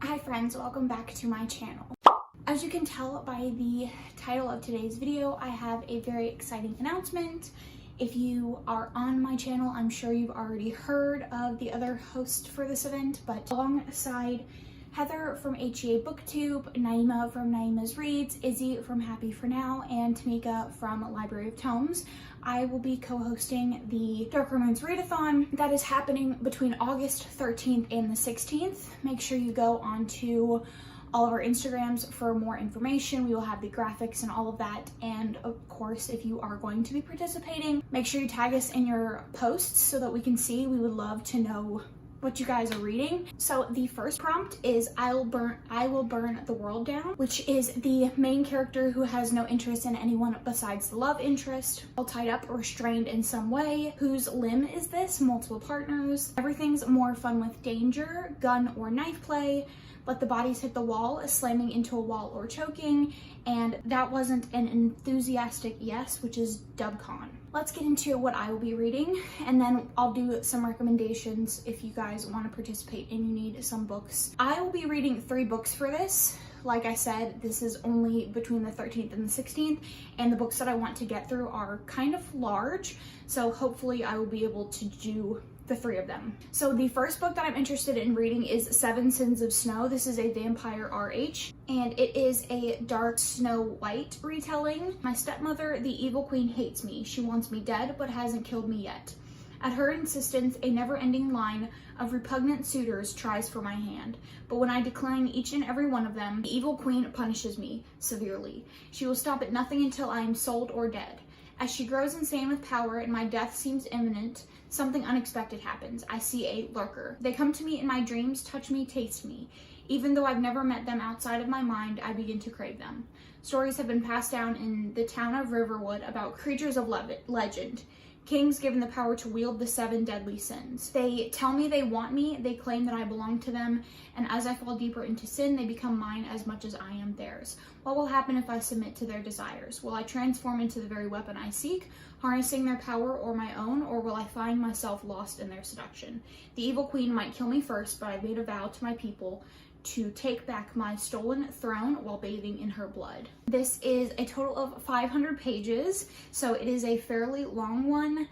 Hi friends, welcome back to my channel. As you can tell by the title of today's video, I have a very exciting announcement. If you are on my channel, I'm sure you've already heard of the other host for this event, but alongside Heather from HEA BookTube, Naima from Naima's Reads, Izzy from Happy For Now, and Tamika from Library of Tomes, I will be co-hosting the Dark Romance Readathon that is happening between August 13th and the 16th. Make sure you go onto all of our Instagrams for more information. We will have the graphics and all of that. And of course, if you are going to be participating, make sure you tag us in your posts so that we can see. We would love to know what you guys are reading. So the first prompt is I will burn the world down, which is the main character who has no interest in anyone besides the love interest, all tied up or restrained in some way. Whose limb is this? Multiple partners. Everything's more fun with danger, gun or knife play. Let the bodies hit the wall, slamming into a wall or choking, and that wasn't an enthusiastic yes, which is dubcon. Let's get into what I will be reading, and then I'll do some recommendations if you guys want to participate and you need some books. I will be reading 3 books for this. Like I said, this is only between the 13th and the 16th, and the books that I want to get through are kind of large, so hopefully I will be able to do the 3 of them. So the first book that I'm interested in reading is 7 Sins of Snow. This is a vampire RH, and it is a dark Snow White retelling. My stepmother, the evil queen, hates me. She wants me dead, but hasn't killed me yet. At her insistence, a never-ending line of repugnant suitors tries for my hand. But when I decline each and every one of them, the evil queen punishes me severely. She will stop at nothing until I am sold or dead. As she grows insane with power and my death seems imminent, something unexpected happens. I see a lurker. They come to me in my dreams, touch me, taste me. Even though I've never met them outside of my mind, I begin to crave them. Stories have been passed down in the town of Riverwood about creatures of legend. Kings given the power to wield the 7 deadly sins. They tell me they want me, they claim that I belong to them, and as I fall deeper into sin, they become mine as much as I am theirs. What will happen if I submit to their desires? Will I transform into the very weapon I seek, harnessing their power or my own, or will I find myself lost in their seduction? The evil queen might kill me first, but I made a vow to my people to take back my stolen throne while bathing in her blood. This is a total of 500 pages, so it is a fairly long one,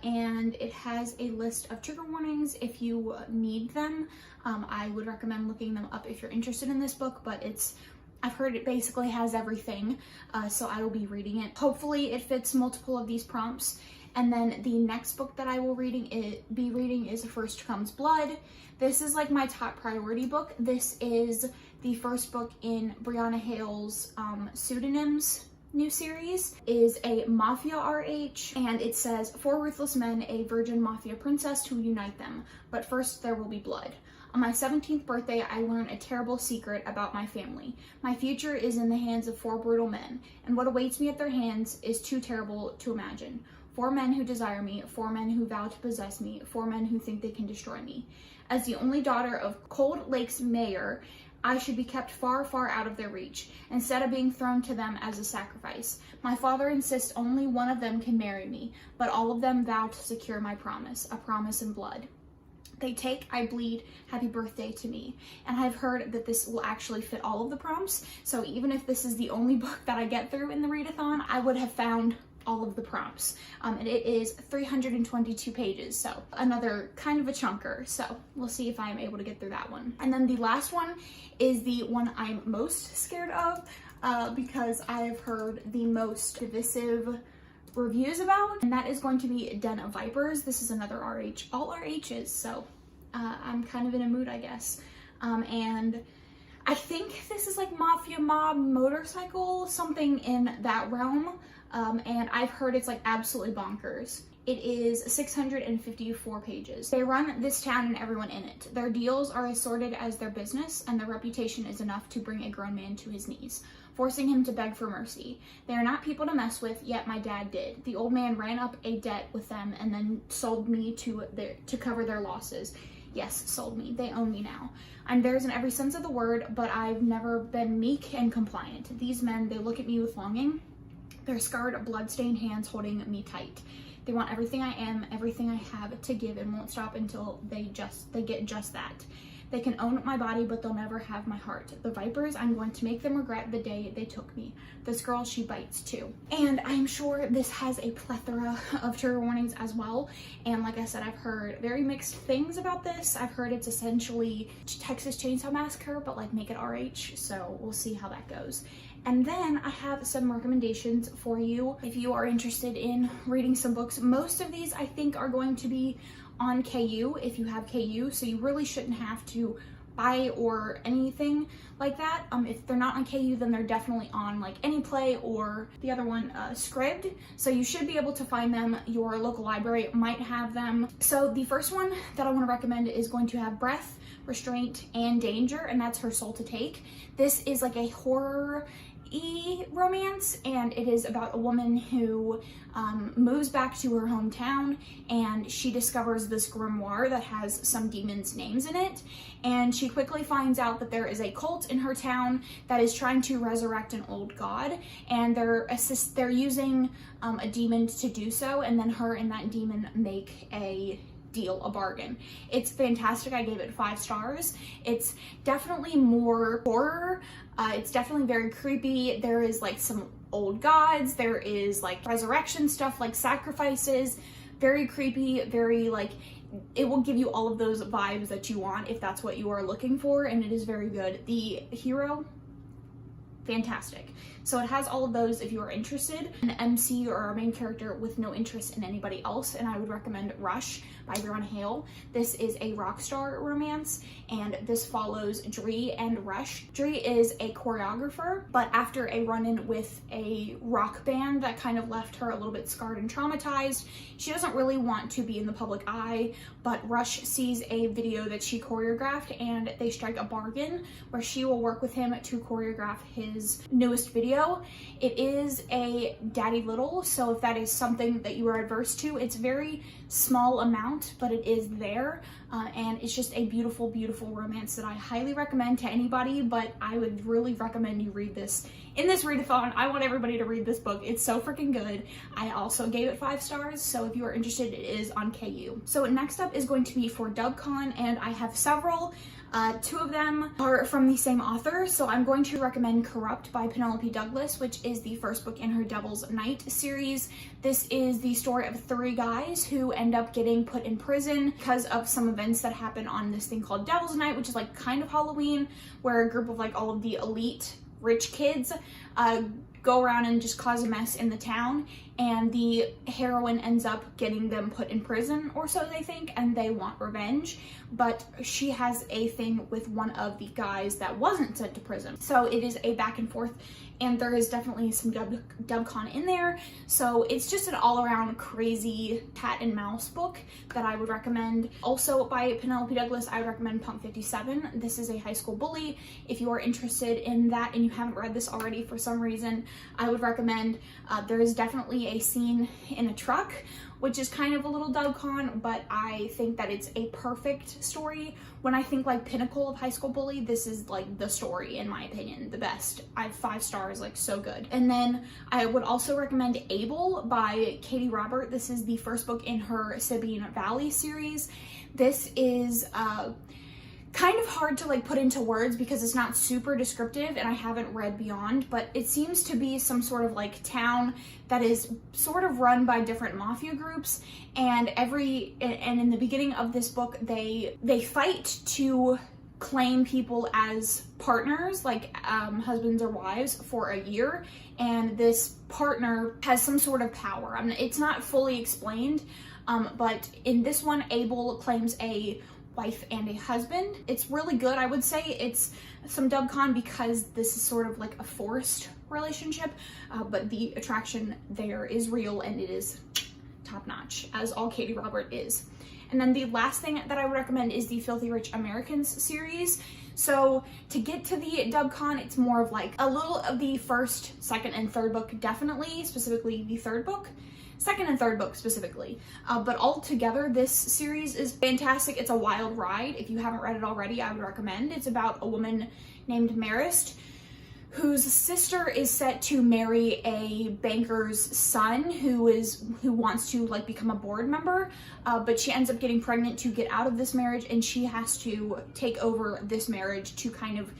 and it has a list of trigger warnings if you need them. I would recommend looking them up if you're interested in this book, but I've heard it basically has everything, so I will be reading it. Hopefully it fits multiple of these prompts. And then the next book that I will be reading is First Comes Blood. This is like my top priority book. This is the first book in Brianna Hale's Pseudonyms new series. Is a Mafia RH, and it says, 4 ruthless men, a virgin mafia princess to unite them, but first there will be blood. On my 17th birthday, I learned a terrible secret about my family. My future is in the hands of 4 brutal men, and what awaits me at their hands is too terrible to imagine. 4 men who desire me, 4 men who vow to possess me, 4 men who think they can destroy me. As the only daughter of Cold Lake's mayor, I should be kept far, far out of their reach, instead of being thrown to them as a sacrifice. My father insists only one of them can marry me, but all of them vow to secure my promise, a promise in blood. They take, I bleed, happy birthday to me. And I've heard that this will actually fit all of the prompts, so even if this is the only book that I get through in the readathon, I would have found all of the prompts. And it is 322 pages, so another kind of a chunker, so we'll see if I'm able to get through that one. And then the last one is the one I'm most scared of, because I have heard the most divisive reviews about, and that is going to be Den of Vipers. This is another RH, all RHs, so I'm kind of in a mood, I guess. And I think this is like Mafia Mob Motorcycle, something in that realm. And I've heard it's like absolutely bonkers. It is 654 pages. They run this town and everyone in it. Their deals are as sordid as their business, and their reputation is enough to bring a grown man to his knees, forcing him to beg for mercy. They are not people to mess with, yet my dad did. The old man ran up a debt with them and then sold me to cover their losses. Yes, sold me. They own me now. I'm theirs in every sense of the word, but I've never been meek and compliant. These men, they look at me with longing, their scarred, blood-stained hands holding me tight. They want everything I am, everything I have to give, and won't stop until they get just that. They can own my body, but they'll never have my heart. The vipers, I'm going to make them regret the day they took me. This girl, she bites too. And I'm sure this has a plethora of trigger warnings as well. And like I said, I've heard very mixed things about this. I've heard it's essentially Texas Chainsaw Massacre, but like make it RH. So we'll see how that goes. And then I have some recommendations for you if you are interested in reading some books. Most of these I think are going to be on KU if you have KU, so you really shouldn't have to buy or anything like that. If they're not on KU, then they're definitely on like AnyPlay or the other one, Scribd. So you should be able to find them. Your local library might have them. So the first one that I want to recommend is going to have Breath, Restraint, and Danger, and that's Her Soul to Take. This is like a horror romance, and it is about a woman who moves back to her hometown, and she discovers this grimoire that has some demons' names in it, and she quickly finds out that there is a cult in her town that is trying to resurrect an old god, and they're using a demon to do so, and then her and that demon make a bargain. It's fantastic. I gave it 5 stars. It's definitely more horror. It's definitely very creepy. There is like some old gods. There is like resurrection stuff, like sacrifices. Very creepy, very like, it will give you all of those vibes that you want if that's what you are looking for, and it is very good. The hero, fantastic. So it has all of those if you are interested. An MC or our main character with no interest in anybody else, and I would recommend Rush by Ron Hale. This is a rock star romance, and this follows Dree and Rush. Dree is a choreographer, but after a run-in with a rock band that kind of left her a little bit scarred and traumatized, she doesn't really want to be in the public eye, but Rush sees a video that she choreographed, and they strike a bargain where she will work with him to choreograph his newest video. It is a daddy little, so if that is something that you are adverse to, it's very small amount, but it is there, and it's just a beautiful, beautiful romance that I highly recommend to anybody, but I would really recommend you read this in this readathon. I want everybody to read this book. It's so freaking good. I also gave it 5 stars, so if you are interested, it is on KU. So next up is going to be for DubCon, and I have several. 2 of them are from the same author, so I'm going to recommend Corrupt by Penelope Douglas, which is the first book in her Devil's Night series. This is the story of 3 guys who end up getting put in prison because of some events that happen on this thing called Devil's Night, which is like kind of Halloween, where a group of like all of the elite rich kids go around and just cause a mess in the town, and the heroine ends up getting them put in prison, or so they think, and they want revenge, but she has a thing with one of the guys that wasn't sent to prison. So it is a back and forth, and there is definitely some DubCon in there, so it's just an all-around crazy cat and mouse book that I would recommend. Also by Penelope Douglas, I would recommend Punk 57. This is a high school bully. If you are interested in that and you haven't read this already for some reason, I would recommend. There is definitely a scene in a truck, which is kind of a little DubCon, but I think that it's a perfect story. When I think like pinnacle of high school bully, this is like the story, in my opinion, the best. I have 5 stars, like so good. And then I would also recommend Able by Katie Robert. This is the first book in her Sabine Valley series. This is kind of hard to like put into words because it's not super descriptive, and I haven't read beyond, but it seems to be some sort of like town that is sort of run by different mafia groups, and in the beginning of this book they fight to claim people as partners, like husbands or wives, for a year, and this partner has some sort of power. I mean, it's not fully explained, but in this one, Abel claims a wife and a husband. It's really good. I would say it's some DubCon because this is sort of like a forced relationship, but the attraction there is real, and it is top-notch, as all Katie Robert is. And then the last thing that I would recommend is the Filthy Rich Americans series. So to get to the DubCon, it's more of like a little of the first, second, and third book, definitely, specifically the third book. Second and third book specifically, but all together this series is fantastic. It's a wild ride. If you haven't read it already, I would recommend. It's about a woman named Marist whose sister is set to marry a banker's son who wants to like become a board member, but she ends up getting pregnant to get out of this marriage, and she has to take over this marriage to kind of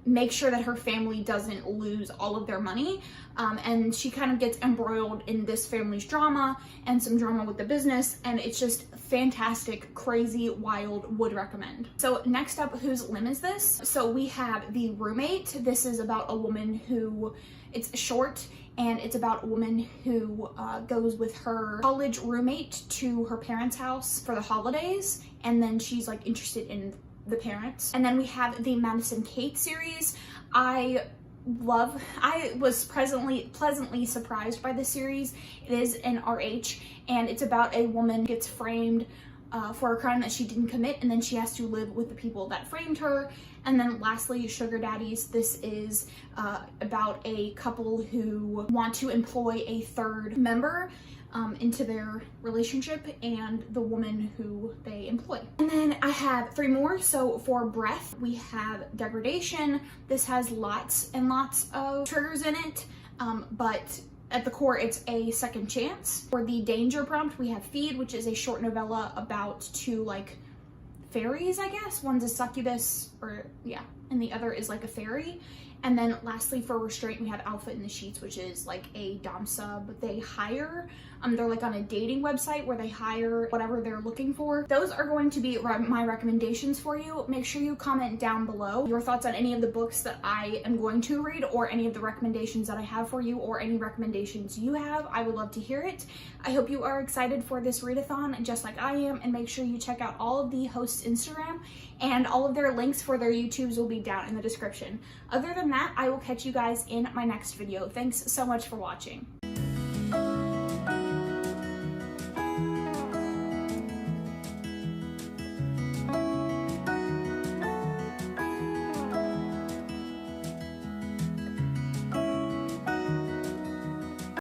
make sure that her family doesn't lose all of their money. And she kind of gets embroiled in this family's drama and some drama with the business, and it's just fantastic, crazy, wild, would recommend. So next up, whose limb is this? So we have The Roommate. This is about a woman who, it's short, and it's about a woman who goes with her college roommate to her parents' house for the holidays, and then she's like interested in the parents. And then we have the Madison Kate series. I was pleasantly surprised by this series. It is an RH, and it's about a woman who gets framed for a crime that she didn't commit, and then she has to live with the people that framed her. And then lastly, Sugar Daddies. This is about a couple who want to employ a third member into their relationship and the woman who they employ. And then I have 3 more. So for Breath, we have Degradation. This has lots and lots of triggers in it, but at the core, it's a second chance. For the Danger Prompt, we have Feed, which is a short novella about 2 like fairies, I guess. One's a succubus, and the other is like a fairy. And then lastly, for Restraint, we have Alpha in the Sheets, which is like a dom sub. They hire, they're like on a dating website where they hire whatever they're looking for. Those are going to be my recommendations for you. Make sure you comment down below your thoughts on any of the books that I am going to read, or any of the recommendations that I have for you, or any recommendations you have. I would love to hear it. I hope you are excited for this readathon just like I am, and make sure you check out all of the hosts' Instagram, and all of their links for their YouTubes will be down in the description. Other than that, I will catch you guys in my next video. Thanks so much for watching.